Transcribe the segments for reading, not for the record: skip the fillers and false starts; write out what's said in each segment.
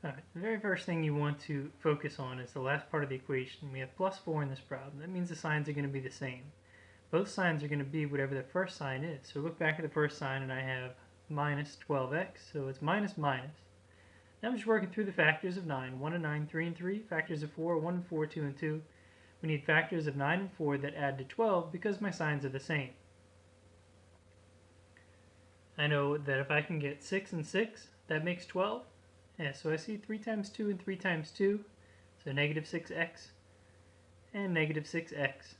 Alright, the very first thing you want to focus on is the last part of the equation. We have plus 4 in this problem. That means the signs are going to be the same. Both signs are going to be whatever the first sign is. So look back at the first sign and I have minus 12x, so it's minus minus. Now I'm just working through the factors of 9. 1 and 9, 3 and 3. Factors of 4, 1 and 4, 2 and 2. We need factors of 9 and 4 that add to 12 because my signs are the same. I know that if I can get 6 and 6, that makes 12. Yeah, so I see 3 times 2 and 3 times 2, so negative 6x and negative 6x.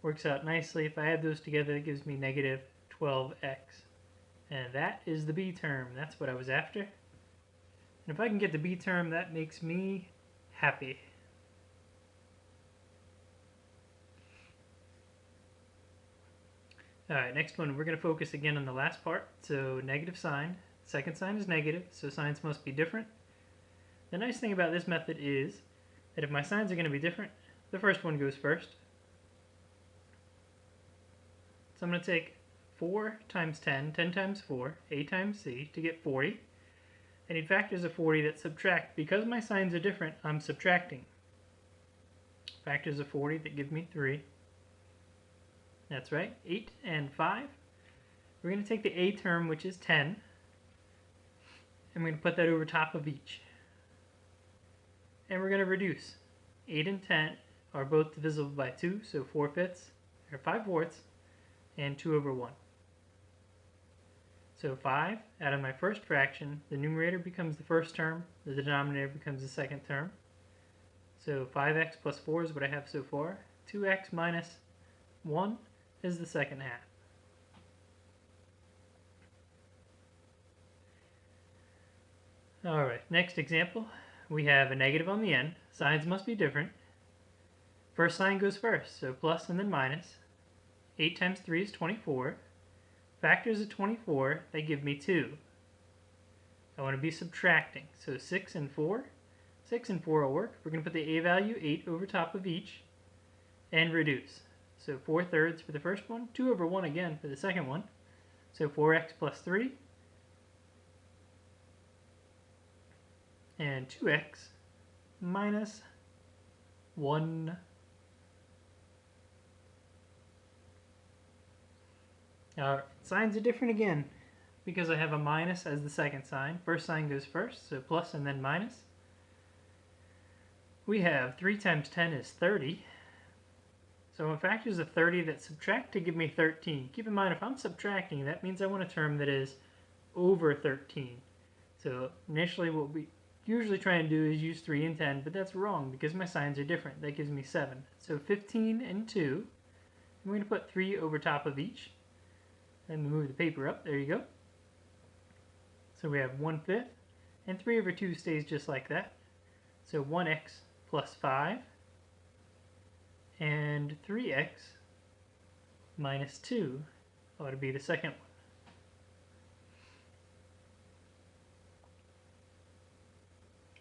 Works out nicely. If I add those together, it gives me negative 12x. And that is the b term. That's what I was after. And if I can get the b term, that makes me happy. Alright, next one, we're going to focus again on the last part. So negative sign. Second sign is negative, so signs must be different. The nice thing about this method is that if my signs are going to be different, the first one goes first. So I'm going to take 4 times 10, 10 times 4, a times c to get 40. I need factors of 40 that subtract. Because my signs are different, I'm subtracting. Factors of 40 that give me 3. That's right, 8 and 5. We're going to take the a term, which is 10. And we're going to put that over top of each. And we're going to reduce. 8 and 10 are both divisible by 2, so 4/5, or 5/4, and 2 over 1. So 5, out of my first fraction, the numerator becomes the first term, the denominator becomes the second term. So 5x plus 4 is what I have so far. 2x minus 1 is the second half. Alright, next example. We have a negative on the end. Signs must be different. First sign goes first, so plus and then minus. 8 times 3 is 24. Factors of 24, they give me 2. I want to be subtracting, so 6 and 4. 6 and 4 will work. We're going to put the a value, 8, over top of each, and reduce. So 4/3 for the first one, 2 over 1 again for the second one. So 4x plus 3. And 2x minus 1. Alright, signs are different again because I have a minus as the second sign. First sign goes first, so plus and then minus. We have 3 times 10 is 30. So in factors of 30 that subtract to give me 13. Keep in mind, if I'm subtracting, that means I want a term that is over 13. So initially what we usually try and do is use 3 and 10, but that's wrong because my signs are different. That gives me 7. So 15 and 2. I'm going to put 3 over top of each. Let me move the paper up. There you go. So we have 1/5. And 3 over 2 stays just like that. So 1x plus 5. And 3x minus 2 ought to be the second one.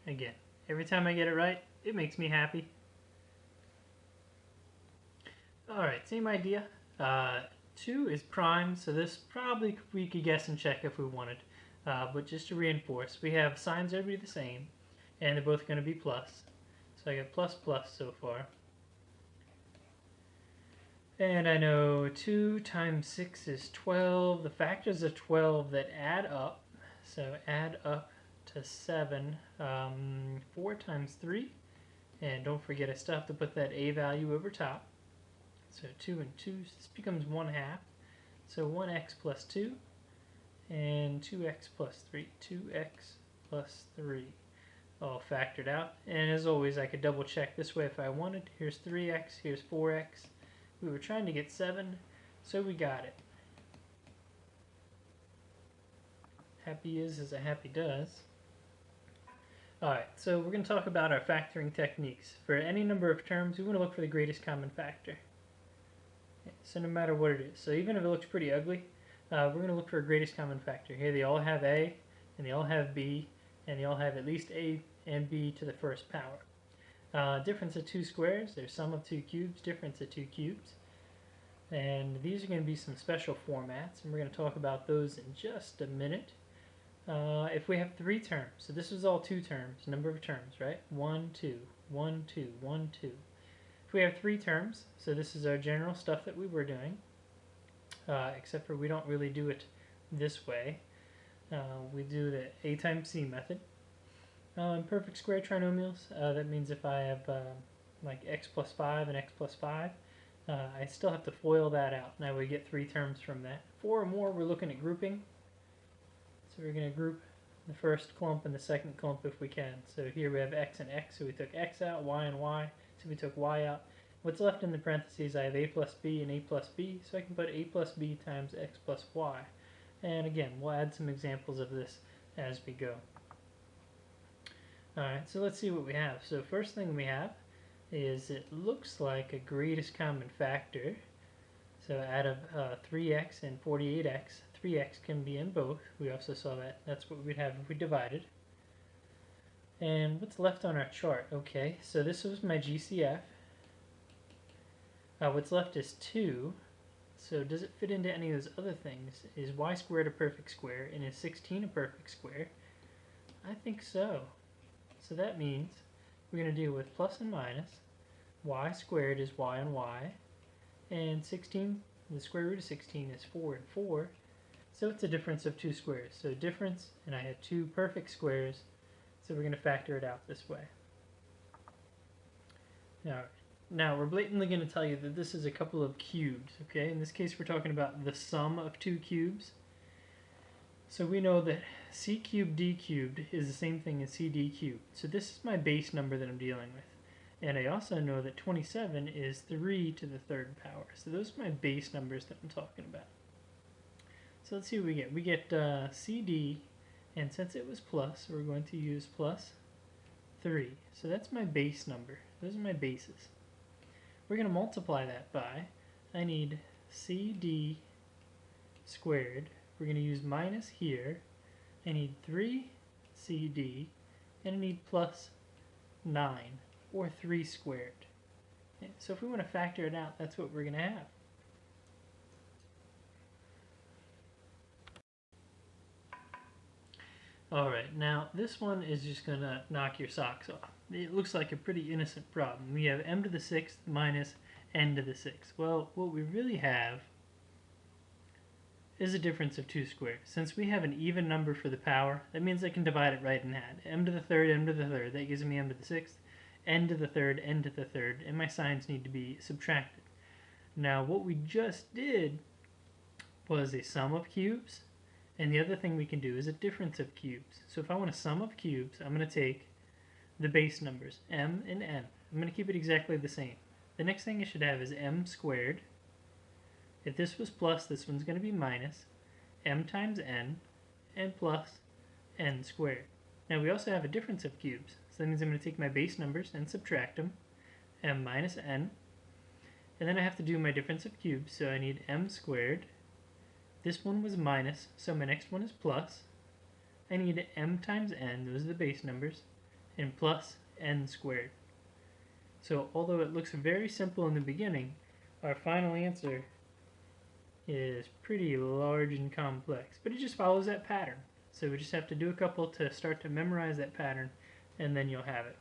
Again, every time I get it right, it makes me happy. Alright, same idea. 2 is prime, so this probably we could guess and check if we wanted. But just to reinforce, we have signs are going to be the same, and they're both going to be plus. So I got plus plus so far. And I know 2 times 6 is 12. The factors of 12 that add up, so add up to 7. 4 times 3, and don't forget I still have to put that a value over top. So 2 and 2, this becomes 1/2. So 1x plus 2, and 2x plus 3. 2x plus 3. All factored out. And as always, I could double check this way if I wanted. Here's 3x, here's 4x. We were trying to get 7, so we got it. Happy is as a happy does. Alright, so we're going to talk about our factoring techniques. For any number of terms, we want to look for the greatest common factor. So no matter what it is. So even if it looks pretty ugly, we're going to look for a greatest common factor. Here they all have a, and they all have b, and they all have at least a and b to the first power. Difference of 2 squares, there's sum of 2 cubes, difference of 2 cubes. And these are going to be some special formats, and we're going to talk about those in just a minute. if we have three terms, so this was all two terms, number of terms, right? 1, 2, 1, 2, 1, 2. If we have three terms, so this is our general stuff that we were doing, except for we don't really do it this way. We do the a times c method. In perfect square trinomials, that means if I have like x plus 5 and x plus 5, I still have to FOIL that out. Now we get three terms from that. Four or more, we're looking at grouping. So we're going to group the first clump and the second clump if we can. So here we have x and x, so we took x out, y and y, so we took y out. What's left in the parentheses, I have a plus b and a plus b, so I can put a plus b times x plus y. And again, we'll add some examples of this as we go. Alright, so let's see what we have. So first thing we have is it looks like a greatest common factor. So out of 3x and 48x, 3x can be in both. We also saw that. That's what we'd have if we divided. And what's left on our chart? Okay, so this was my GCF. What's left is 2. So does it fit into any of those other things? Is y squared a perfect square, and is 16 a perfect square? I think so. So that means we're going to deal with plus and minus. Y squared is y and y. And 16, the square root of 16 is 4 and 4. So it's a difference of two squares. So difference, and I had two perfect squares. So we're going to factor it out this way. Now we're blatantly going to tell you that this is a couple of cubes. Okay, in this case we're talking about the sum of two cubes. So we know that c cubed d cubed is the same thing as cd cubed. So this is my base number that I'm dealing with. And I also know that 27 is 3 to the third power. So those are my base numbers that I'm talking about. So let's see what we get. We get CD, and since it was plus, we're going to use plus 3. So that's my base number. Those are my bases. We're going to multiply that by, I need CD squared. We're going to use minus here. I need 3CD, and I need plus 9. Or 3 squared. Okay, so if we want to factor it out, that's what we're going to have. Alright, now this one is just going to knock your socks off. It looks like a pretty innocent problem. We have m to the 6th minus n to the 6th. Well, what we really have is a difference of two squares. Since we have an even number for the power, that means I can divide it right in half. M to the 3rd, m to the 3rd, that gives me m to the 6th. N to the 3rd, n to the 3rd, and my signs need to be subtracted. Now what we just did was a sum of cubes, and the other thing we can do is a difference of cubes. So if I want a sum of cubes, I'm going to take the base numbers, m and n. I'm going to keep it exactly the same. The next thing I should have is m squared. If this was plus, this one's going to be minus m times n, and plus n squared. Now we also have a difference of cubes, so that means I'm going to take my base numbers and subtract them, m minus n, and then I have to do my difference of cubes, so I need m squared. This one was minus, so my next one is plus. I need m times n, those are the base numbers, and plus n squared. So although it looks very simple in the beginning, our final answer is pretty large and complex, but it just follows that pattern. So we just have to do a couple to start to memorize that pattern, and then you'll have it.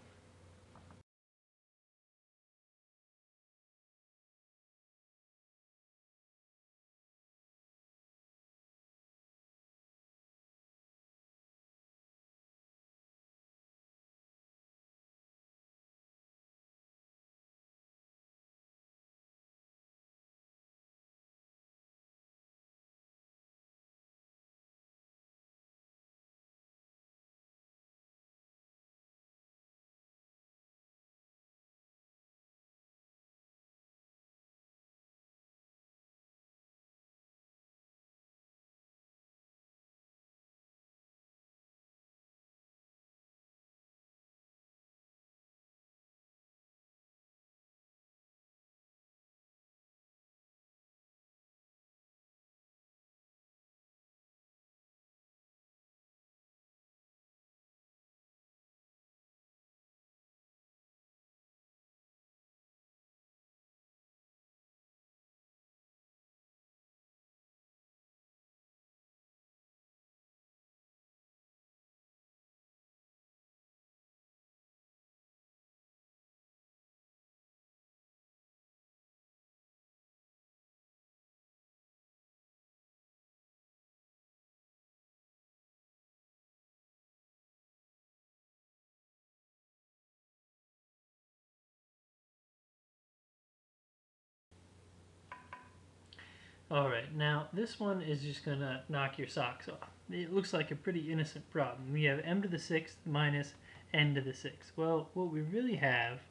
Alright, now this one is just going to knock your socks off. It looks like a pretty innocent problem. We have m to the 6th minus n to the 6th. Well, what we really have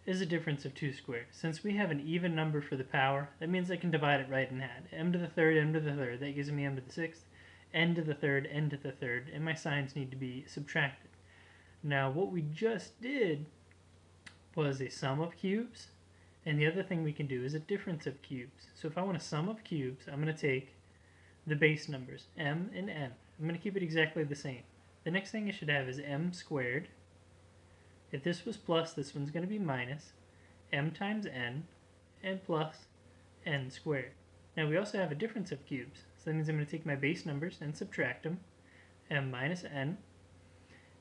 is a difference of 2 squared. Since we have an even number for the power, that means I can divide it right in half. M to the 3rd, m to the 3rd, that gives me m to the 6th, n to the 3rd, n to the 3rd, and my signs need to be subtracted. Now what we just did was a sum of cubes, and the other thing we can do is a difference of cubes. So if I want a sum of cubes, I'm going to take the base numbers, m and n. I'm going to keep it exactly the same. The next thing I should have is m squared. If this was plus, this one's going to be minus m times n, and plus n squared. Now we also have a difference of cubes, so that means I'm going to take my base numbers and subtract them, m minus n,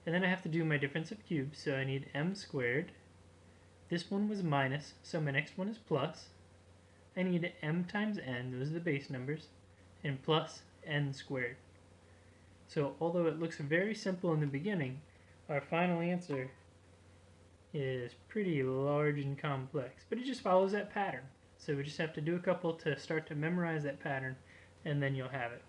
and then I have to do my difference of cubes, so I need m squared. This one was minus, so my next one is plus. I need m times n, those are the base numbers, and plus n squared. So although it looks very simple in the beginning, our final answer is pretty large and complex, but it just follows that pattern. So we just have to do a couple to start to memorize that pattern, and then you'll have it.